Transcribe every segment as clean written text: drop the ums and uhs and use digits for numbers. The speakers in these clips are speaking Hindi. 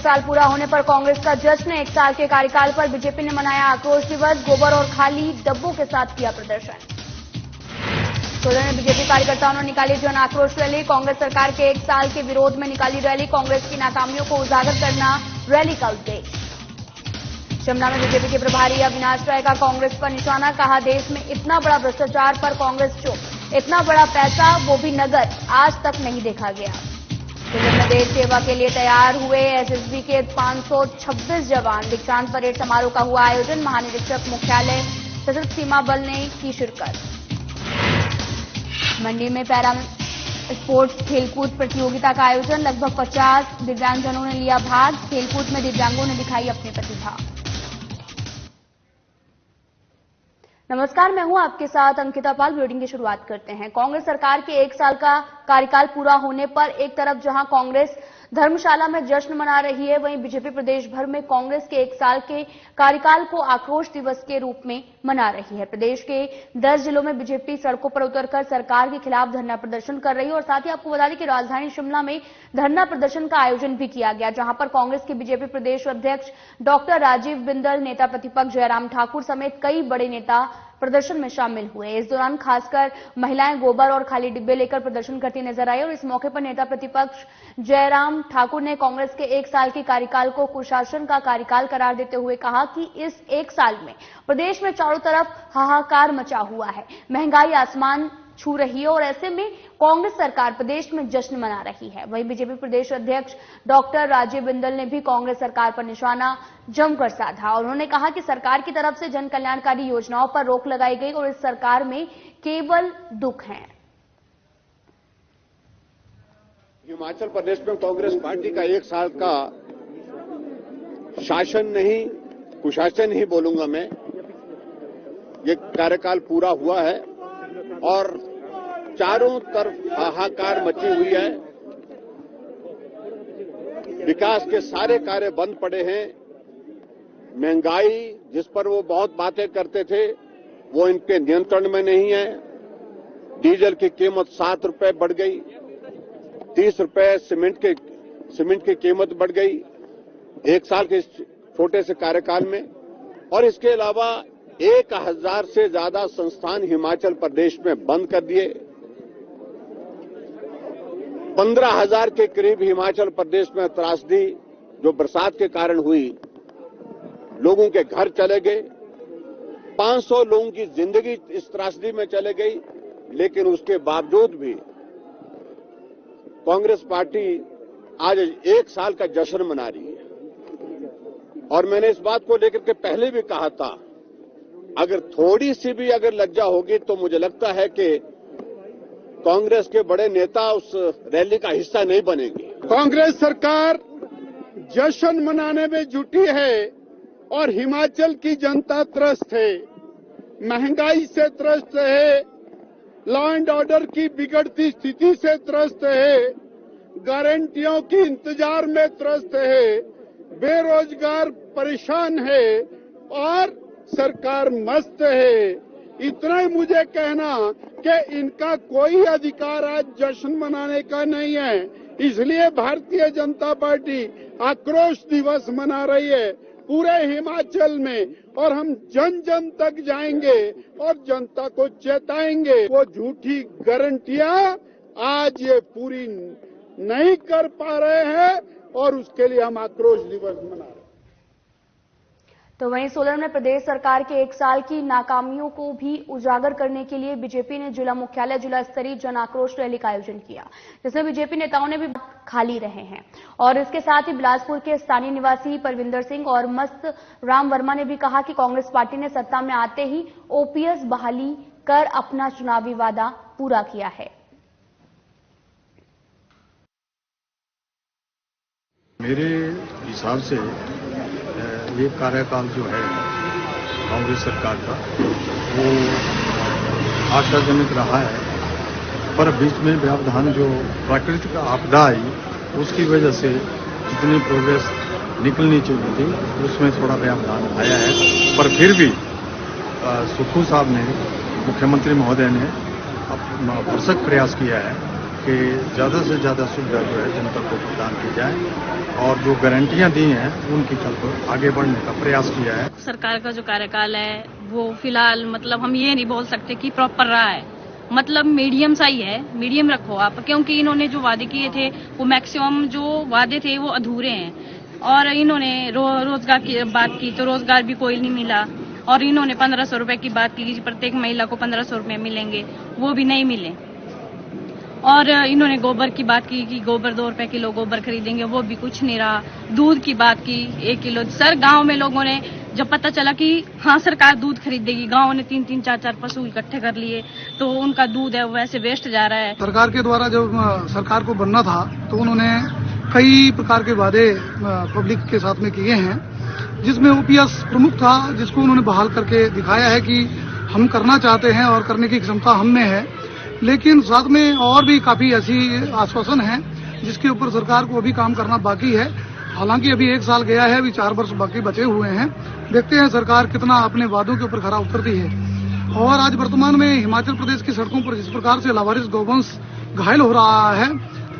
साल पूरा होने पर कांग्रेस का जश्न। 1 साल के कार्यकाल पर बीजेपी ने मनाया आक्रोश दिवस। गोबर और खाली डब्बों के साथ किया प्रदर्शन। सोलन में बीजेपी कार्यकर्ताओं ने निकाली जन आक्रोश रैली। कांग्रेस सरकार के 1 साल के विरोध में निकाली रैली। कांग्रेस की नाकामियों को उजागर करना रैली का उद्देश्य। शिमला में बीजेपी के प्रभारी अविनाश राय का कांग्रेस पर निशाना। कहा, देश में इतना बड़ा भ्रष्टाचार पर कांग्रेस चुप। इतना बड़ा पैसा, वो भी नगद, आज तक नहीं देखा गया। सोलन में देश सेवा के लिए तैयार हुए एसएसबी के 526 जवान। दीक्षांत परेड समारोह का हुआ आयोजन। महानिरीक्षक मुख्यालय सशस्त्र सीमा बल ने की शिरकत। मंडी में पैरा स्पोर्ट्स खेलकूद प्रतियोगिता का आयोजन। लगभग 50 दिव्यांगजनों ने लिया भाग। खेलकूद में दिव्यांगों ने दिखाई अपनी प्रतिभा। नमस्कार, मैं हूं आपके साथ अंकिता पाल। बुलेटिन की शुरुआत करते हैं। कांग्रेस सरकार के 1 साल का कार्यकाल पूरा होने पर एक तरफ जहां कांग्रेस धर्मशाला में जश्न मना रही है, वहीं बीजेपी प्रदेश भर में कांग्रेस के 1 साल के कार्यकाल को आक्रोश दिवस के रूप में मना रही है। प्रदेश के 10 जिलों में बीजेपी सड़कों पर उतरकर सरकार के खिलाफ धरना प्रदर्शन कर रही है। और साथ ही आपको बता दें कि राजधानी शिमला में धरना प्रदर्शन का आयोजन भी किया गया, जहां पर कांग्रेस के बीजेपी प्रदेश अध्यक्ष डॉक्टर राजीव बिंदल, नेता प्रतिपक्ष जयराम ठाकुर समेत कई बड़े नेता प्रदर्शन में शामिल हुए। इस दौरान खासकर महिलाएं गोबर और खाली डिब्बे लेकर प्रदर्शन करती नजर आई। और इस मौके पर नेता प्रतिपक्ष जयराम ठाकुर ने कांग्रेस के 1 साल के कार्यकाल को कुशासन का कार्यकाल करार देते हुए कहा कि इस 1 साल में प्रदेश में चारों तरफ हाहाकार मचा हुआ है। महंगाई आसमान छू रही है और ऐसे में कांग्रेस सरकार प्रदेश में जश्न मना रही है। वहीं बीजेपी प्रदेश अध्यक्ष डॉक्टर राजीव बिंदल ने भी कांग्रेस सरकार पर निशाना जमकर साधा। उन्होंने कहा कि सरकार की तरफ से जन कल्याणकारी योजनाओं पर रोक लगाई गई और इस सरकार में केवल दुख है। हिमाचल प्रदेश में कांग्रेस पार्टी का 1 साल का शासन नहीं, कुशासन ही बोलूंगा मैं, ये कार्यकाल पूरा हुआ है और चारों तरफ हाहाकार मची हुई है। विकास के सारे कार्य बंद पड़े हैं। महंगाई, जिस पर वो बहुत बातें करते थे, वो इनके नियंत्रण में नहीं है। डीजल की कीमत 7 रुपए बढ़ गई। 30 रुपए सीमेंट की कीमत बढ़ गई 1 साल के छोटे से कार्यकाल में। और इसके अलावा 1000 से ज्यादा संस्थान हिमाचल प्रदेश में बंद कर दिए। 15,000 के करीब हिमाचल प्रदेश में त्रासदी जो बरसात के कारण हुई, लोगों के घर चले गए। 500 लोगों की जिंदगी इस त्रासदी में चले गई। लेकिन उसके बावजूद भी कांग्रेस पार्टी आज 1 साल का जश्न मना रही है। और मैंने इस बात को लेकर के पहले भी कहा था, अगर थोड़ी सी भी अगर लज्जा होगी तो मुझे लगता है कि कांग्रेस के बड़े नेता उस रैली का हिस्सा नहीं बनेंगे। कांग्रेस सरकार जश्न मनाने में जुटी है और हिमाचल की जनता त्रस्त है, महंगाई से त्रस्त है, लॉ एंड ऑर्डर की बिगड़ती स्थिति से त्रस्त है, गारंटियों की इंतजार में त्रस्त है, बेरोजगार परेशान है और सरकार मस्त है। इतना ही मुझे कहना कि इनका कोई अधिकार आज जश्न मनाने का नहीं है। इसलिए भारतीय जनता पार्टी आक्रोश दिवस मना रही है पूरे हिमाचल में। और हम जन जन तक जाएंगे और जनता को चेताएंगे, वो झूठी गारंटियां आज ये पूरी नहीं कर पा रहे हैं और उसके लिए हम आक्रोश दिवस मना रहे हैं। तो वहीं सोलन में प्रदेश सरकार के 1 साल की नाकामियों को भी उजागर करने के लिए बीजेपी ने जिला मुख्यालय जिला स्तरीय जन आक्रोश रैली का आयोजन किया, जिसमें बीजेपी नेताओं ने भी खाली रहे हैं। और इसके साथ ही बिलासपुर के स्थानीय निवासी परविंदर सिंह और मस्त राम वर्मा ने भी कहा कि कांग्रेस पार्टी ने सत्ता में आते ही ओपीएस बहाली कर अपना चुनावी वादा पूरा किया है। मेरे हिसाब से ये कार्यकाल जो है कांग्रेस सरकार का, वो आशाजनक रहा है। पर बीच में व्यवधान जो प्राकृतिक आपदा आई, उसकी वजह से जितनी प्रोग्रेस निकलनी चाहिए थी उसमें थोड़ा व्यवधान आया है। पर फिर भी सुक्खू साहब ने, मुख्यमंत्री महोदय ने भरसक प्रयास किया है कि ज़्यादा से ज़्यादा सुविधा जो है जनता को प्रदान की जाए और जो गारंटियां दी हैं उनकी तरफ आगे बढ़ने का प्रयास किया है। सरकार का जो कार्यकाल है वो फिलहाल मतलब हम ये नहीं बोल सकते कि प्रॉपर रहा है, मतलब मीडियम सा ही है, मीडियम रखो आप, क्योंकि इन्होंने जो वादे किए थे वो मैक्सिमम जो वादे थे वो अधूरे हैं और इन्होंने रोजगार की बात की तो रोजगार भी कोई नहीं मिला और इन्होंने 1500 रुपए की बात की, प्रत्येक महिला को 1500 रुपए मिलेंगे, वो भी नहीं मिले। और इन्होंने गोबर की बात की कि गोबर 2 रुपए किलो गोबर खरीदेंगे, वो भी कुछ नहीं रहा। दूध की बात की 1 किलो, सर गांव में लोगों ने जब पता चला कि हाँ सरकार दूध खरीदेगी, गांव ने 3-3 4-4 पशु इकट्ठे कर लिए तो उनका दूध है वो वैसे वेस्ट जा रहा है। सरकार के द्वारा जब सरकार को बनना था तो उन्होंने कई प्रकार के वादे पब्लिक के साथ में किए हैं, जिसमें ओपीएस प्रमुख था, जिसको उन्होंने बहाल करके दिखाया है कि हम करना चाहते हैं और करने की क्षमता हम में है। लेकिन साथ में और भी काफी ऐसी आश्वासन हैं जिसके ऊपर सरकार को अभी काम करना बाकी है। हालांकि अभी 1 साल गया है, अभी 4 वर्ष बाकी बचे हुए हैं। देखते हैं सरकार कितना अपने वादों के ऊपर खरा उतरती है। और आज वर्तमान में हिमाचल प्रदेश की सड़कों पर जिस प्रकार से लावारिस गौवंश घायल हो रहा है,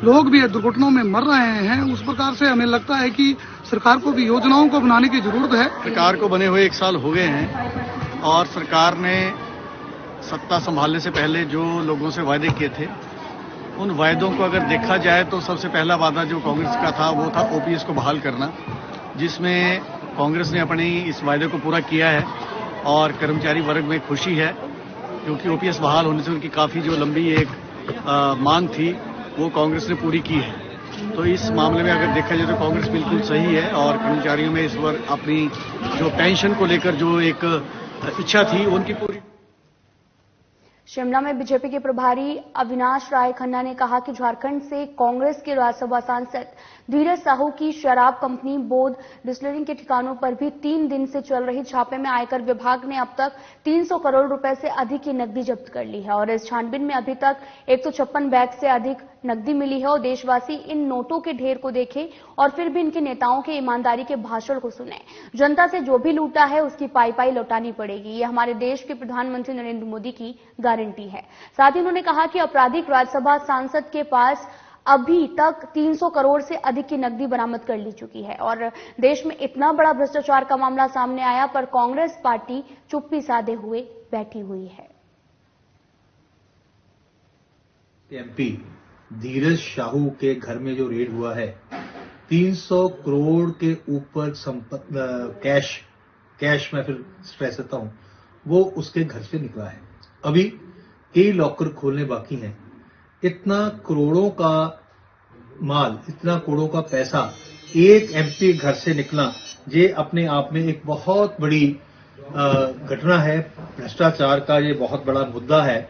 लोग भी दुर्घटनाओं में मर रहे हैं, उस प्रकार से हमें लगता है कि सरकार को भी योजनाओं को बनाने की जरूरत है। सरकार को बने हुए 1 साल हो गए हैं और सरकार ने सत्ता संभालने से पहले जो लोगों से वायदे किए थे उन वायदों को अगर देखा जाए तो सबसे पहला वादा जो कांग्रेस का था वो था ओपीएस को बहाल करना, जिसमें कांग्रेस ने अपने इस वायदे को पूरा किया है और कर्मचारी वर्ग में खुशी है क्योंकि ओपीएस बहाल होने से उनकी काफी जो लंबी एक मांग थी वो कांग्रेस ने पूरी की है। तो इस मामले में अगर देखा जाए तो कांग्रेस बिल्कुल सही है और कर्मचारियों में इस बार अपनी जो पेंशन को लेकर जो एक इच्छा थी उनकी पूरी। शिमला में बीजेपी के प्रभारी अविनाश राय खन्ना ने कहा कि झारखंड से कांग्रेस के राज्यसभा सांसद धीरज साहू की शराब कंपनी बोध डिस्टिलरी के ठिकानों पर भी 3 दिन से चल रही छापे में आयकर विभाग ने अब तक 300 करोड़ रुपए से अधिक की नकदी जब्त कर ली है और इस छानबीन में अभी तक 156 बैग से अधिक नकदी मिली है। और देशवासी इन नोटों के ढेर को देखें और फिर भी इनके नेताओं के ईमानदारी के भाषण को सुने। जनता से जो भी लूटा है उसकी पाई पाई लौटानी पड़ेगी, ये हमारे देश के प्रधानमंत्री नरेंद्र मोदी की गारंटी है। साथ ही उन्होंने कहा कि आपराधिक राज्यसभा सांसद के पास अभी तक 300 करोड़ से अधिक की नकदी बरामद कर ली चुकी है और देश में इतना बड़ा भ्रष्टाचार का मामला सामने आया पर कांग्रेस पार्टी चुप्पी साधे हुए बैठी हुई है। एमपी धीरज साहू के घर में जो रेड हुआ है 300 करोड़ के ऊपर कैश मैं फिर स्ट्रेस करता हूं, वो उसके घर से निकला है। अभी कई लॉकर खोलने बाकी हैं। इतना करोड़ों का माल, इतना करोड़ों का पैसा एक एमपी घर से निकला, ये अपने आप में एक बहुत बड़ी घटना है। भ्रष्टाचार का ये बहुत बड़ा मुद्दा है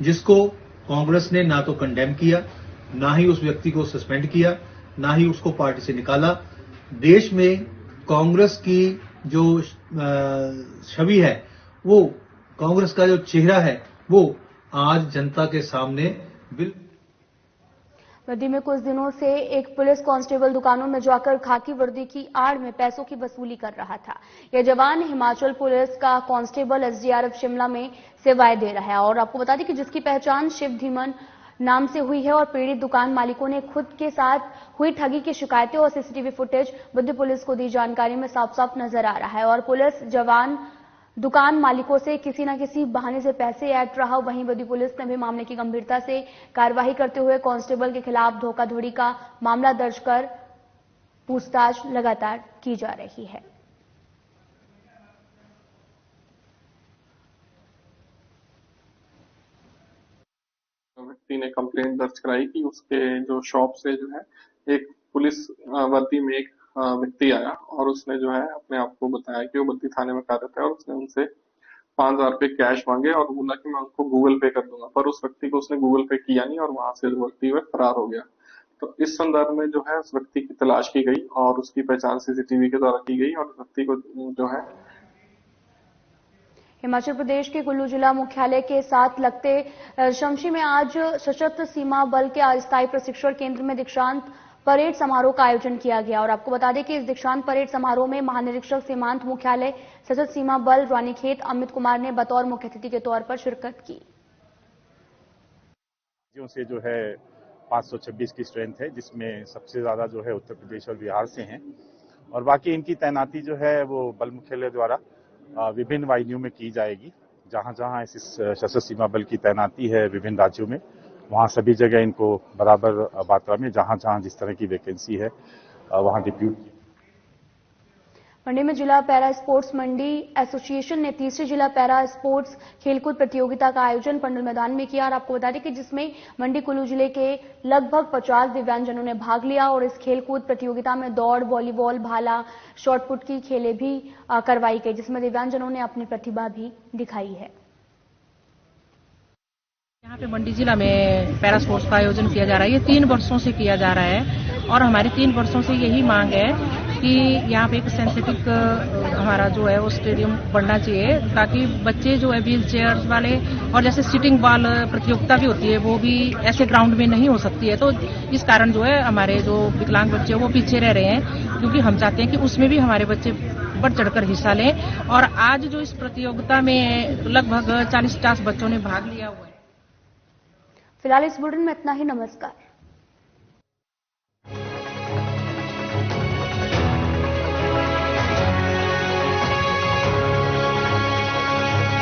जिसको कांग्रेस ने ना तो कंडेम किया, ना ही उस व्यक्ति को सस्पेंड किया, ना ही उसको पार्टी से निकाला। देश में कांग्रेस की जो छवि है, वो कांग्रेस का जो चेहरा है, वो आज जनता के सामने वर्दी में कुछ दिनों से एक पुलिस कांस्टेबल दुकानों में जाकर खाकी वर्दी की आड़ में पैसों की वसूली कर रहा था। यह जवान हिमाचल पुलिस का कांस्टेबल एसडीआरएफ शिमला में सेवाएं दे रहा है और आपको बता दें कि जिसकी पहचान शिव धीमन नाम से हुई है और पीड़ित दुकान मालिकों ने खुद के साथ हुई ठगी की शिकायतें और सीसीटीवी फुटेज बुद्धि पुलिस को दी जानकारी में साफ साफ नजर आ रहा है और पुलिस जवान दुकान मालिकों से किसी न किसी बहाने से पैसे ऐंठ रहा। वहीं बद्दी पुलिस ने भी मामले की गंभीरता से कार्यवाही करते हुए कांस्टेबल के खिलाफ धोखाधड़ी का मामला दर्ज कर पूछताछ लगातार की जा रही है। व्यक्ति ने कंप्लेंट दर्ज कराई कि उसके जो शॉप से जो है एक पुलिस वर्दी में एक व्यक्ति आया और उसने जो है अपने आप को बताया कि वो बद्दी थाने में कार्यरत है और उसने उनसे 5,000 रुपए कैश मांगे और बोला कि मैं उनको गूगल पे कर दूंगा, पर उस व्यक्ति को उसने गूगल पे किया नहीं और वहां से व्यक्ति वह फरार हो गया। तो इस संदर्भ में जो है उस व्यक्ति की तलाश की गई और उसकी पहचान सीसीटीवी के द्वारा की गई और व्यक्ति को जो है हिमाचल प्रदेश के कुल्लू जिला मुख्यालय के साथ लगते शमशी में आज सशस्त्र सीमा बल के अस्थायी प्रशिक्षण केंद्र में दीक्षांत परेड समारोह का आयोजन किया गया और आपको बता दें कि इस दीक्षांत परेड समारोह में महानिरीक्षक सीमांत मुख्यालय सशस्त्र सीमा बल रानीखेत अमित कुमार ने बतौर मुख्य अतिथि के तौर पर शिरकत की। से जो है 526 की स्ट्रेंथ है, जिसमें सबसे ज्यादा जो है उत्तर प्रदेश और बिहार से हैं। और बाकी इनकी तैनाती जो है वो बल मुख्यालय द्वारा विभिन्न वाहिनियों में की जाएगी। जहां जहां इस सशस्त्र सीमा बल की तैनाती है विभिन्न राज्यों में, वहां सभी जगह इनको बराबर मात्रा में जहां जहां जिस तरह की वैकेंसी है वहां डिप्यूट। मंडी में जिला पैरा स्पोर्ट्स मंडी एसोसिएशन ने तीसरी जिला पैरा स्पोर्ट्स खेलकूद प्रतियोगिता का आयोजन पंडल मैदान में किया। और आपको बता दें कि जिसमें मंडी कुल्लू जिले के लगभग 50 दिव्यांगजनों ने भाग लिया और इस खेलकूद प्रतियोगिता में दौड़, वॉलीबॉल, भाला, शॉटपुट की खेलें भी करवाई गई, जिसमें दिव्यांगजनों ने अपनी प्रतिभा भी दिखाई है। यहाँ पे मंडी जिला में पैरा स्पोर्ट्स का आयोजन किया जा रहा है। ये 3 वर्षों से किया जा रहा है और हमारी 3 वर्षों से यही मांग है कि यहाँ पे एक सिंथेटिक हमारा जो है वो स्टेडियम बनना चाहिए, ताकि बच्चे जो है व्हील चेयर वाले और जैसे सिटिंग बॉल प्रतियोगिता भी होती है वो भी ऐसे ग्राउंड में नहीं हो सकती है। तो इस कारण जो है हमारे जो विकलांग बच्चे वो पीछे रह रहे हैं, क्योंकि हम चाहते हैं कि उसमें भी हमारे बच्चे बढ़ चढ़कर हिस्सा लें। और आज जो इस प्रतियोगिता में लगभग 40-50 बच्चों ने भाग लिया हुआ है। फिलहाल इस बुलेटिन में इतना ही। नमस्कार।